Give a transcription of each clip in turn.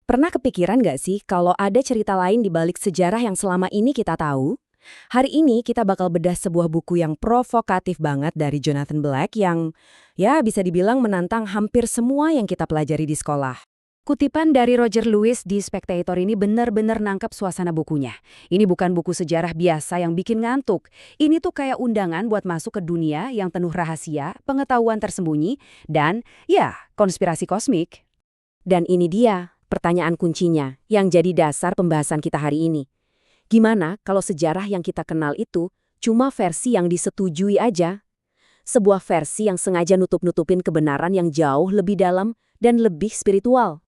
Pernah kepikiran nggak sih kalau ada cerita lain di balik sejarah yang selama ini kita tahu? Hari ini kita bakal bedah sebuah buku yang provokatif banget dari Jonathan Black yang, ya bisa dibilang menantang hampir semua yang kita pelajari di sekolah. Kutipan dari Roger Lewis di Spectator ini benar-benar nangkap suasana bukunya. Ini bukan buku sejarah biasa yang bikin ngantuk. Ini tuh kayak undangan buat masuk ke dunia yang penuh rahasia, pengetahuan tersembunyi, dan ya, konspirasi kosmik. Dan ini dia, pertanyaan kuncinya, yang jadi dasar pembahasan kita hari ini. Gimana kalau sejarah yang kita kenal itu cuma versi yang disetujui aja? Sebuah versi yang sengaja nutup-nutupin kebenaran yang jauh lebih dalam dan lebih spiritual.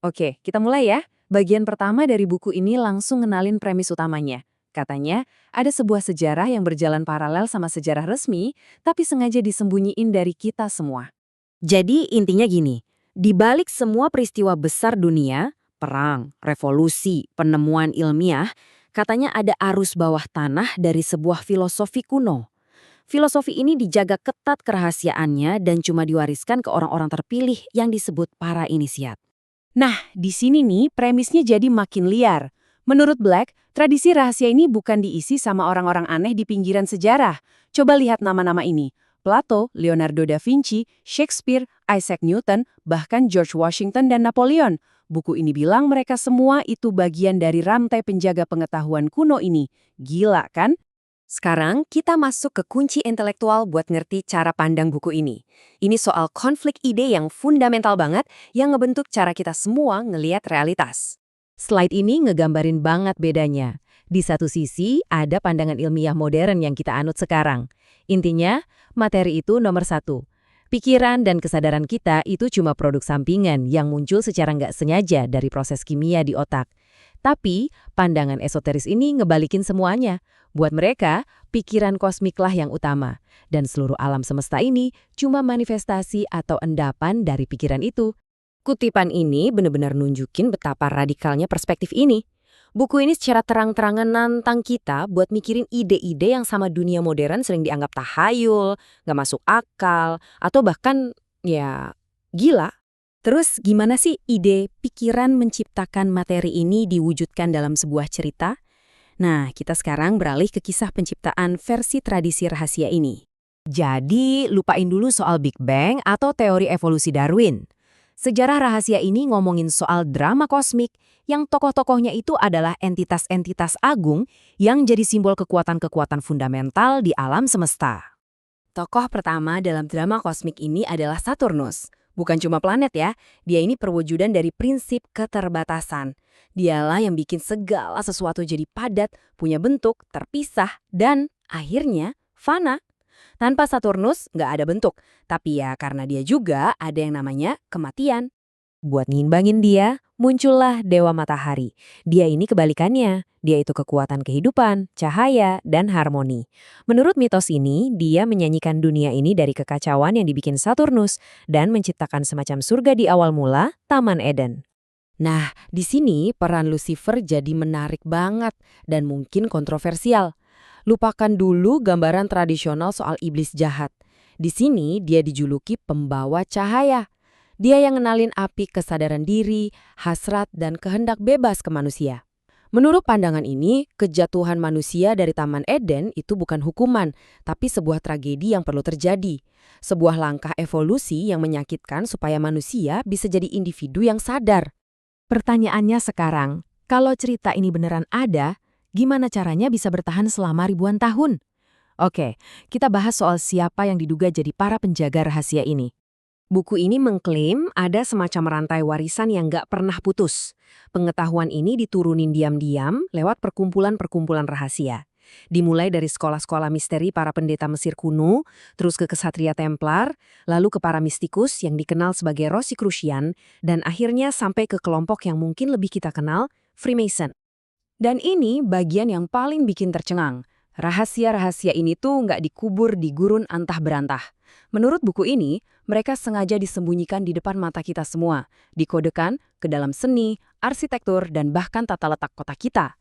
Oke, kita mulai ya. Bagian pertama dari buku ini langsung ngenalin premis utamanya. Katanya, ada sebuah sejarah yang berjalan paralel sama sejarah resmi, tapi sengaja disembunyiin dari kita semua. Jadi intinya gini, di balik semua peristiwa besar dunia, perang, revolusi, penemuan ilmiah, katanya ada arus bawah tanah dari sebuah filosofi kuno. Filosofi ini dijaga ketat kerahasiaannya dan cuma diwariskan ke orang-orang terpilih yang disebut para inisiat. Nah, di sini nih premisnya jadi makin liar. Menurut Black, tradisi rahasia ini bukan diisi sama orang-orang aneh di pinggiran sejarah. Coba lihat nama-nama ini. Plato, Leonardo da Vinci, Shakespeare, Isaac Newton, bahkan George Washington dan Napoleon. Buku ini bilang mereka semua itu bagian dari rantai penjaga pengetahuan kuno ini. Gila kan? Sekarang kita masuk ke kunci intelektual buat ngerti cara pandang buku ini. Ini soal konflik ide yang fundamental banget yang ngebentuk cara kita semua ngelihat realitas. Slide ini ngegambarin banget bedanya. Di satu sisi, ada pandangan ilmiah modern yang kita anut sekarang. Intinya, materi itu nomor satu. Pikiran dan kesadaran kita itu cuma produk sampingan yang muncul secara nggak sengaja dari proses kimia di otak. Tapi, pandangan esoteris ini ngebalikin semuanya. Buat mereka, pikiran kosmiklah yang utama. Dan seluruh alam semesta ini cuma manifestasi atau endapan dari pikiran itu. Kutipan ini benar-benar nunjukin betapa radikalnya perspektif ini. Buku ini secara terang-terangan nantang kita buat mikirin ide-ide yang sama dunia modern sering dianggap tahayul, nggak masuk akal, atau bahkan, ya, gila. Terus gimana sih ide pikiran menciptakan materi ini diwujudkan dalam sebuah cerita? Nah, kita sekarang beralih ke kisah penciptaan versi tradisi rahasia ini. Jadi, lupain dulu soal Big Bang atau teori evolusi Darwin. Sejarah rahasia ini ngomongin soal drama kosmik yang tokoh-tokohnya itu adalah entitas-entitas agung yang jadi simbol kekuatan-kekuatan fundamental di alam semesta. Tokoh pertama dalam drama kosmik ini adalah Saturnus. Bukan cuma planet ya, dia ini perwujudan dari prinsip keterbatasan. Dialah yang bikin segala sesuatu jadi padat, punya bentuk, terpisah, dan akhirnya fana. Tanpa Saturnus nggak ada bentuk, tapi ya karena dia juga ada yang namanya kematian. Buat ngimbangin dia, muncullah Dewa Matahari. Dia ini kebalikannya, dia itu kekuatan kehidupan, cahaya, dan harmoni. Menurut mitos ini, dia menyanyikan dunia ini dari kekacauan yang dibikin Saturnus dan menciptakan semacam surga di awal mula, Taman Eden. Nah, di sini peran Lucifer jadi menarik banget dan mungkin kontroversial. Lupakan dulu gambaran tradisional soal iblis jahat. Di sini dia dijuluki pembawa cahaya. Dia yang ngenalin api kesadaran diri, hasrat, dan kehendak bebas ke manusia. Menurut pandangan ini, kejatuhan manusia dari Taman Eden itu bukan hukuman, tapi sebuah tragedi yang perlu terjadi. Sebuah langkah evolusi yang menyakitkan supaya manusia bisa jadi individu yang sadar. Pertanyaannya sekarang, kalau cerita ini beneran ada, gimana caranya bisa bertahan selama ribuan tahun? Oke, kita bahas soal siapa yang diduga jadi para penjaga rahasia ini. Buku ini mengklaim ada semacam rantai warisan yang nggak pernah putus. Pengetahuan ini diturunin diam-diam lewat perkumpulan-perkumpulan rahasia. Dimulai dari sekolah-sekolah misteri para pendeta Mesir kuno, terus ke kesatria Templar, lalu ke para mistikus yang dikenal sebagai Rosicrucian, dan akhirnya sampai ke kelompok yang mungkin lebih kita kenal, Freemason. Dan ini bagian yang paling bikin tercengang. Rahasia-rahasia ini tuh nggak dikubur di gurun antah berantah. Menurut buku ini, mereka sengaja disembunyikan di depan mata kita semua, dikodekan ke dalam seni, arsitektur, dan bahkan tata letak kota kita.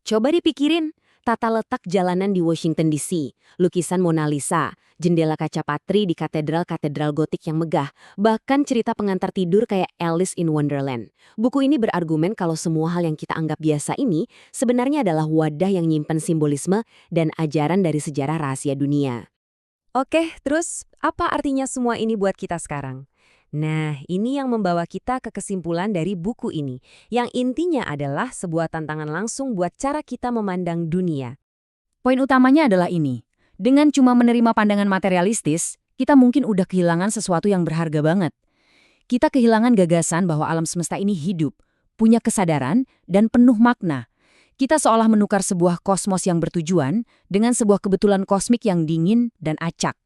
Coba dipikirin, Tata letak jalanan di Washington DC, lukisan Mona Lisa, jendela kaca patri di katedral-katedral gotik yang megah, bahkan cerita pengantar tidur kayak Alice in Wonderland. Buku ini berargumen kalau semua hal yang kita anggap biasa ini sebenarnya adalah wadah yang nyimpen simbolisme dan ajaran dari sejarah rahasia dunia. Oke, terus apa artinya semua ini buat kita sekarang? Nah, ini yang membawa kita ke kesimpulan dari buku ini, yang intinya adalah sebuah tantangan langsung buat cara kita memandang dunia. Poin utamanya adalah ini. Dengan cuma menerima pandangan materialistis, kita mungkin udah kehilangan sesuatu yang berharga banget. Kita kehilangan gagasan bahwa alam semesta ini hidup, punya kesadaran, dan penuh makna. Kita seolah menukar sebuah kosmos yang bertujuan dengan sebuah kebetulan kosmik yang dingin dan acak.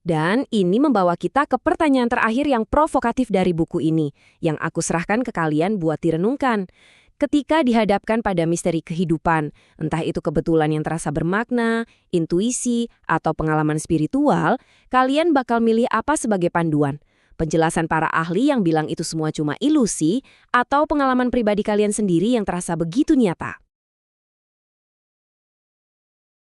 Dan ini membawa kita ke pertanyaan terakhir yang provokatif dari buku ini, yang aku serahkan ke kalian buat direnungkan. Ketika dihadapkan pada misteri kehidupan, entah itu kebetulan yang terasa bermakna, intuisi, atau pengalaman spiritual, kalian bakal milih apa sebagai panduan? Penjelasan para ahli yang bilang itu semua cuma ilusi, atau pengalaman pribadi kalian sendiri yang terasa begitu nyata?